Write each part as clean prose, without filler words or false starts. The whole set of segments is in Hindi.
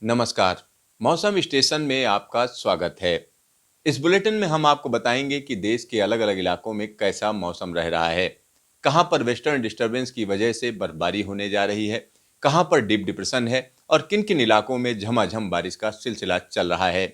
नमस्कार। मौसम स्टेशन में आपका स्वागत है। इस बुलेटिन में हम आपको बताएंगे कि देश के अलग अलग इलाकों में कैसा मौसम रह रहा है, कहां पर वेस्टर्न डिस्टर्बेंस की वजह से बर्फबारी होने जा रही है, कहां पर डीप डिप्रेशन है और किन किन इलाकों में झमाझम बारिश का सिलसिला चल रहा है।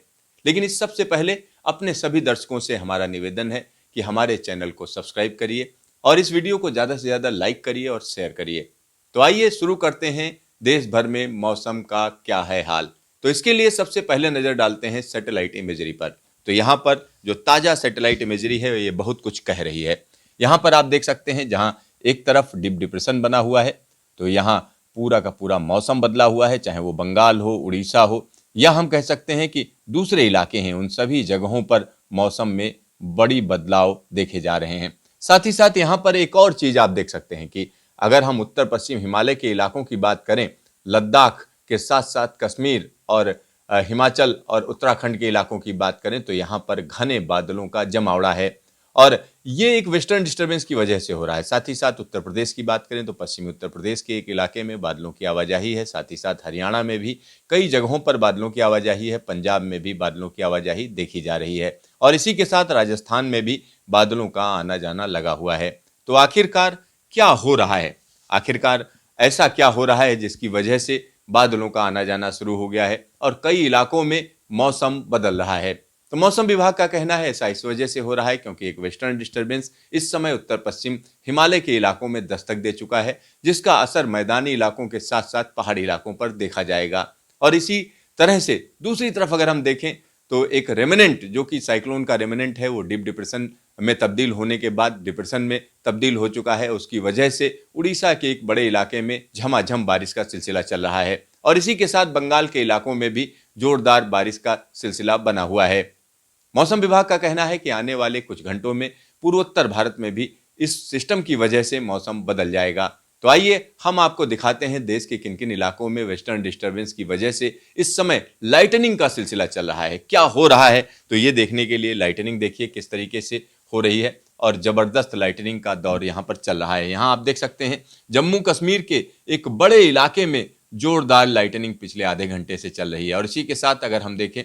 लेकिन इस सबसे पहले अपने सभी दर्शकों से हमारा निवेदन है कि हमारे चैनल को सब्सक्राइब करिए और इस वीडियो को ज़्यादा से ज़्यादा लाइक करिए और शेयर करिए। तो आइए शुरू करते हैं, देश भर में मौसम का क्या है हाल। तो इसके लिए सबसे पहले नजर डालते हैं सैटेलाइट इमेजरी पर। तो यहाँ पर जो ताजा सैटेलाइट इमेजरी है ये बहुत कुछ कह रही है। यहाँ पर आप देख सकते हैं जहाँ एक तरफ डीप डिप्रेशन बना हुआ है, तो यहाँ पूरा का पूरा मौसम बदला हुआ है, चाहे वो बंगाल हो, उड़ीसा हो, या हम कह सकते हैं कि दूसरे इलाके हैं, उन सभी जगहों पर मौसम में बड़ी बदलाव देखे जा रहे हैं। साथ ही साथ यहाँ पर एक और चीज आप देख सकते हैं कि अगर हम उत्तर पश्चिम हिमालय के इलाकों की बात करें, लद्दाख के साथ साथ कश्मीर और हिमाचल और उत्तराखंड के इलाकों की बात करें तो यहाँ पर घने बादलों का जमावड़ा है और ये एक वेस्टर्न डिस्टर्बेंस की वजह से हो रहा है। साथ ही साथ उत्तर प्रदेश की बात करें तो पश्चिमी उत्तर प्रदेश के एक इलाके में बादलों की आवाजाही है। साथ ही साथ हरियाणा में भी कई जगहों पर बादलों की आवाजाही है। पंजाब में भी बादलों की आवाजाही देखी जा रही है और इसी के साथ राजस्थान में भी बादलों का आना जाना लगा हुआ है। तो आखिरकार क्या हो रहा है? आखिरकार ऐसा क्या हो रहा है जिसकी वजह से बादलों का आना जाना शुरू हो गया है और कई इलाकों में मौसम बदल रहा है? तो मौसम विभाग का कहना है ऐसा इस वजह से हो रहा है क्योंकि एक वेस्टर्न डिस्टर्बेंस इस समय उत्तर पश्चिम हिमालय के इलाकों में दस्तक दे चुका है, जिसका असर मैदानी इलाकों के साथ साथ पहाड़ी इलाकों पर देखा जाएगा। और इसी तरह से दूसरी तरफ अगर हम देखें तो एक रेमिनेंट, जो कि साइक्लोन का रेमिनेंट है, वो डीप डिप्रेशन में तब्दील होने के बाद डिप्रेशन में तब्दील हो चुका है। उसकी वजह से उड़ीसा के एक बड़े इलाके में झमाझम बारिश का सिलसिला चल रहा है और इसी के साथ बंगाल के इलाकों में भी जोरदार बारिश का सिलसिला बना हुआ है। मौसम विभाग का कहना है कि आने वाले कुछ घंटों में पूर्वोत्तर भारत में भी इस सिस्टम की वजह से मौसम बदल जाएगा। तो आइए हम आपको दिखाते हैं देश के किन किन इलाकों में वेस्टर्न डिस्टर्बेंस की वजह से इस समय लाइटनिंग का सिलसिला चल रहा है, क्या हो रहा है। तो ये देखने के लिए लाइटनिंग देखिए किस तरीके से हो रही है और जबरदस्त लाइटनिंग का दौर यहाँ पर चल रहा है। यहाँ आप देख सकते हैं जम्मू कश्मीर के एक बड़े इलाके में जोरदार लाइटनिंग पिछले आधे घंटे से चल रही है और इसी के साथ अगर हम देखें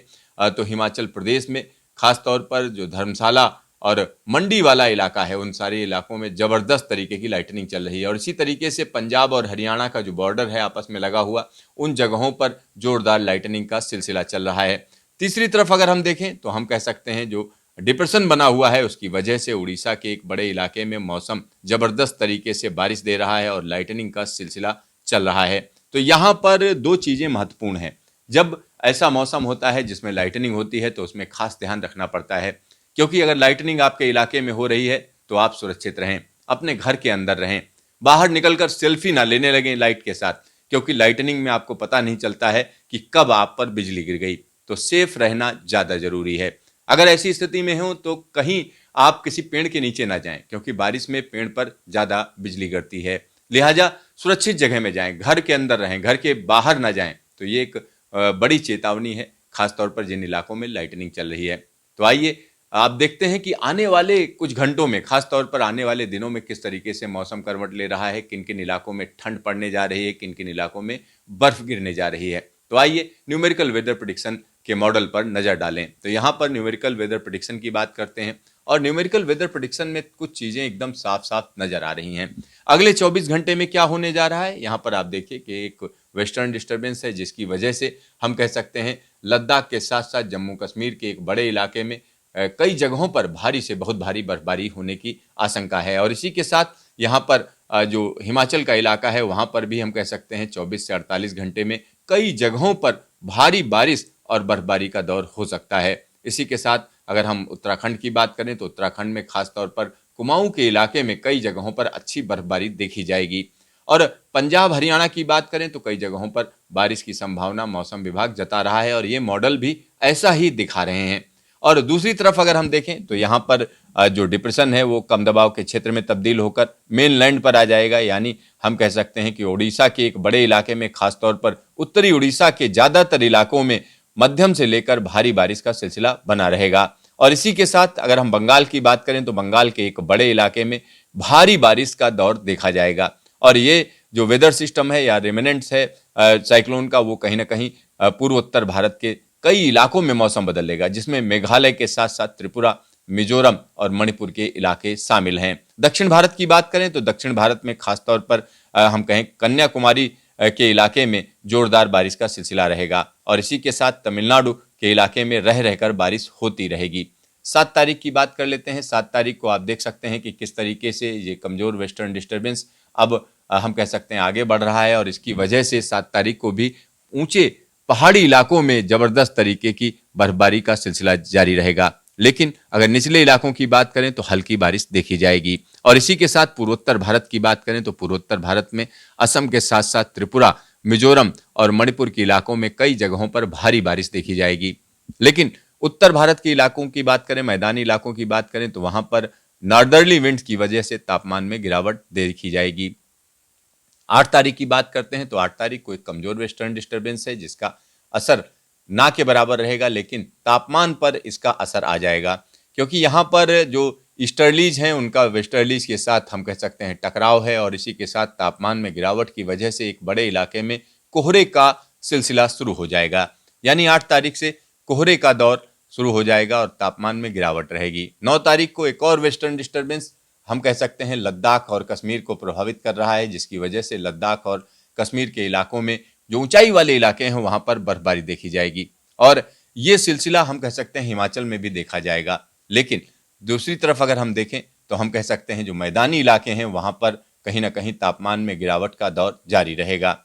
तो हिमाचल प्रदेश में खास तौर पर जो धर्मशाला और मंडी वाला इलाका है, उन सारे इलाकों में जबरदस्त तरीके की लाइटनिंग चल रही है और इसी तरीके से पंजाब और हरियाणा का जो बॉर्डर है आपस में लगा हुआ, उन जगहों पर जोरदार लाइटनिंग का सिलसिला चल रहा है। तीसरी तरफ अगर हम देखें तो हम कह सकते हैं जो डिप्रेशन बना हुआ है उसकी वजह से उड़ीसा के एक बड़े इलाके में मौसम जबरदस्त तरीके से बारिश दे रहा है और लाइटनिंग का सिलसिला चल रहा है। तो यहाँ पर दो चीजें महत्वपूर्ण हैं। जब ऐसा मौसम होता है जिसमें लाइटनिंग होती है तो उसमें खास ध्यान रखना पड़ता है, क्योंकि अगर लाइटनिंग आपके इलाके में हो रही है तो आप सुरक्षित रहें, अपने घर के अंदर रहें, बाहर निकलकर सेल्फी ना लेने लगें लाइट के साथ, क्योंकि लाइटनिंग में आपको पता नहीं चलता है कि कब आप पर बिजली गिर गई। तो सेफ रहना ज्यादा जरूरी है। अगर ऐसी स्थिति में हो तो कहीं आप किसी पेड़ के नीचे ना जाएं, क्योंकि बारिश में पेड़ पर ज्यादा बिजली गिरती है। लिहाजा सुरक्षित जगह में जाएं, घर के अंदर रहें, घर के बाहर ना जाएं। तो ये एक बड़ी चेतावनी है, खासतौर पर जिन इलाकों में लाइटनिंग चल रही है। तो आइए आप देखते हैं कि आने वाले कुछ घंटों में, खासतौर पर आने वाले दिनों में किस तरीके से मौसम करवट ले रहा है, किन किन इलाकों में ठंड पड़ने जा रही है, किन किन इलाकों में बर्फ गिरने जा रही है। तो आइए न्यूमेरिकल वेदर प्रेडिक्शन के मॉडल पर नजर डालें। तो यहाँ पर न्यूमेरिकल वेदर प्रेडिक्शन की बात करते हैं और न्यूमेरिकल वेदर प्रेडिक्शन में कुछ चीजें एकदम साफ साफ नजर आ रही हैं। अगले 24 घंटे में क्या होने जा रहा है, यहाँ पर आप देखिए कि एक वेस्टर्न डिस्टर्बेंस है जिसकी वजह से हम कह सकते हैं लद्दाख के साथ साथ जम्मू कश्मीर के एक बड़े इलाके में कई जगहों पर भारी से बहुत भारी बर्फबारी होने की आशंका है और इसी के साथ यहाँ पर जो हिमाचल का इलाका है वहाँ पर भी हम कह सकते हैं 24 से 48 घंटे में कई जगहों पर भारी बारिश और बर्फबारी का दौर हो सकता है। इसी के साथ अगर हम उत्तराखंड की बात करें तो उत्तराखंड में खासतौर पर कुमाऊं के इलाके में कई जगहों पर अच्छी बर्फबारी देखी जाएगी और पंजाब हरियाणा की बात करें तो कई जगहों पर बारिश की संभावना मौसम विभाग जता रहा है और ये मॉडल भी ऐसा ही दिखा रहे हैं। और दूसरी तरफ अगर हम देखें तो यहाँ पर जो डिप्रेशन है वो कम दबाव के क्षेत्र में तब्दील होकर मेनलैंड पर आ जाएगा, यानी हम कह सकते हैं कि उड़ीसा के एक बड़े इलाके में, खासतौर पर उत्तरी उड़ीसा के ज्यादातर इलाकों में मध्यम से लेकर भारी बारिश का सिलसिला बना रहेगा। और इसी के साथ अगर हम बंगाल की बात करें तो बंगाल के एक बड़े इलाके में भारी बारिश का दौर देखा जाएगा और ये जो वेदर सिस्टम है या रिमेनेंट्स है साइक्लोन का, वो कहीं ना कहीं पूर्वोत्तर भारत के कई इलाकों में मौसम बदल लेगा, जिसमें मेघालय के साथ साथ त्रिपुरा, मिजोरम और मणिपुर के इलाके शामिल हैं। दक्षिण भारत की बात करें तो दक्षिण भारत में खासतौर पर हम कहें कन्याकुमारी के इलाके में जोरदार बारिश का सिलसिला रहेगा और इसी के साथ तमिलनाडु के इलाके में रह रहकर बारिश होती रहेगी। 7 तारीख की बात कर लेते हैं। 7 तारीख को आप देख सकते हैं कि किस तरीके से ये कमजोर वेस्टर्न डिस्टर्बेंस अब हम कह सकते हैं आगे बढ़ रहा है और इसकी वजह से 7 तारीख को भी ऊंचे पहाड़ी इलाकों में जबरदस्त तरीके की बर्फबारी का सिलसिला जारी रहेगा। लेकिन अगर निचले इलाकों की बात करें तो हल्की बारिश देखी जाएगी और इसी के साथ पूर्वोत्तर भारत की बात करें तो पूर्वोत्तर भारत में असम के साथ साथ त्रिपुरा, मिजोरम और मणिपुर के इलाकों में कई जगहों पर भारी बारिश देखी जाएगी। लेकिन उत्तर भारत के इलाकों की बात करें, मैदानी इलाकों की बात करें तो वहां पर नॉर्दर्ली विंड्स की वजह से तापमान में गिरावट देखी जाएगी। 8 तारीख की बात करते हैं तो 8 तारीख को एक कमजोर वेस्टर्न डिस्टर्बेंस है जिसका असर ना के बराबर रहेगा, लेकिन तापमान पर इसका असर आ जाएगा क्योंकि यहाँ पर जो ईस्टर्लीज हैं उनका वेस्टर्लीज के साथ हम कह सकते हैं टकराव है और इसी के साथ तापमान में गिरावट की वजह से एक बड़े इलाके में कोहरे का सिलसिला शुरू हो जाएगा। यानी 8 तारीख से कोहरे का दौर शुरू हो जाएगा और तापमान में गिरावट रहेगी। 9 तारीख को एक और वेस्टर्न डिस्टर्बेंस हम कह सकते हैं लद्दाख और कश्मीर को प्रभावित कर रहा है, जिसकी वजह से लद्दाख और कश्मीर के इलाकों में जो ऊंचाई वाले इलाके हैं वहां पर बर्फबारी देखी जाएगी और ये सिलसिला हम कह सकते हैं हिमाचल में भी देखा जाएगा। लेकिन दूसरी तरफ अगर हम देखें तो हम कह सकते हैं जो मैदानी इलाके हैं वहां पर कहीं ना कहीं तापमान में गिरावट का दौर जारी रहेगा।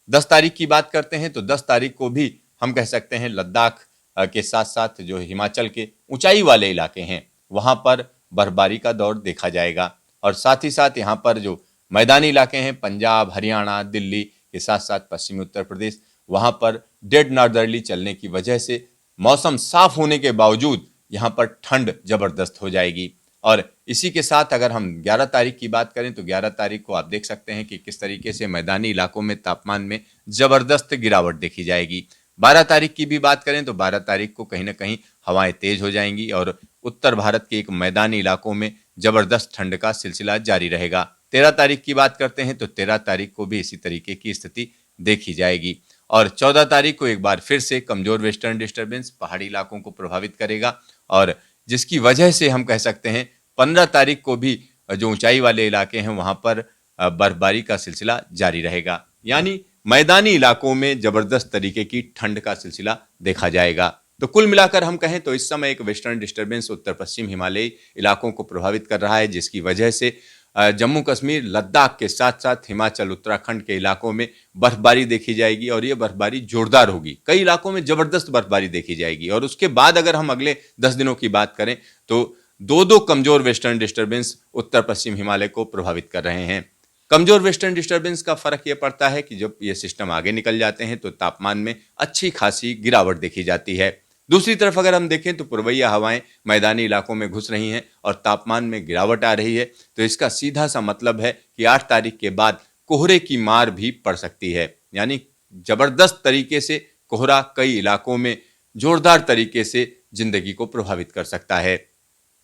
10 तारीख की बात करते हैं तो 10 तारीख को भी हम कह सकते हैं लद्दाख के साथ साथ जो हिमाचल के ऊंचाई वाले इलाके हैं वहां पर बर्फबारी का दौर देखा जाएगा और साथ ही साथ यहाँ पर जो मैदानी इलाके हैं पंजाब, हरियाणा, दिल्ली के साथ साथ पश्चिमी उत्तर प्रदेश, वहां पर डेड नॉर्दर्ली चलने की वजह से मौसम साफ होने के बावजूद यहाँ पर ठंड जबरदस्त हो जाएगी। और इसी के साथ अगर हम 11 तारीख की बात करें तो 11 तारीख को आप देख सकते हैं कि किस तरीके से मैदानी इलाकों में तापमान में जबरदस्त गिरावट देखी जाएगी। 12 तारीख की भी बात करें तो 12 तारीख को कहीं ना कहीं हवाएं तेज हो जाएंगी और उत्तर भारत के एक मैदानी इलाकों में जबरदस्त ठंड का सिलसिला जारी रहेगा। 13 तारीख की बात करते हैं तो 13 तारीख को भी इसी तरीके की स्थिति देखी जाएगी और 14 तारीख को एक बार फिर से कमजोर वेस्टर्न डिस्टर्बेंस पहाड़ी इलाकों को प्रभावित करेगा और जिसकी वजह से हम कह सकते हैं 15 तारीख को भी जो ऊंचाई वाले इलाके हैं वहां पर बर्फबारी का सिलसिला जारी रहेगा। यानी मैदानी इलाकों में जबरदस्त तरीके की ठंड का सिलसिला देखा जाएगा। तो कुल मिलाकर हम कहें तो इस समय एक वेस्टर्न डिस्टर्बेंस उत्तर पश्चिम हिमालयी इलाकों को प्रभावित कर रहा है, जिसकी वजह से जम्मू कश्मीर, लद्दाख के साथ साथ हिमाचल, उत्तराखंड के इलाकों में बर्फबारी देखी जाएगी और ये बर्फबारी जोरदार होगी। कई इलाकों में जबरदस्त बर्फबारी देखी जाएगी और उसके बाद अगर हम अगले 10 दिनों की बात करें तो दो कमजोर वेस्टर्न डिस्टर्बेंस उत्तर पश्चिम हिमालय को प्रभावित कर रहे हैं। कमजोर वेस्टर्न डिस्टर्बेंस का फर्क यह पड़ता है कि जब ये सिस्टम आगे निकल जाते हैं तो तापमान में अच्छी खासी गिरावट देखी जाती है। दूसरी तरफ अगर हम देखें तो पूर्वइया हवाएं मैदानी इलाकों में घुस रही हैं और तापमान में गिरावट आ रही है, तो इसका सीधा सा मतलब है कि 8 तारीख के बाद कोहरे की मार भी पड़ सकती है। यानी जबरदस्त तरीके से कोहरा कई इलाकों में जोरदार तरीके से जिंदगी को प्रभावित कर सकता है।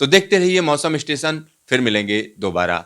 तो देखते रहिए मौसम स्टेशन, फिर मिलेंगे दोबारा।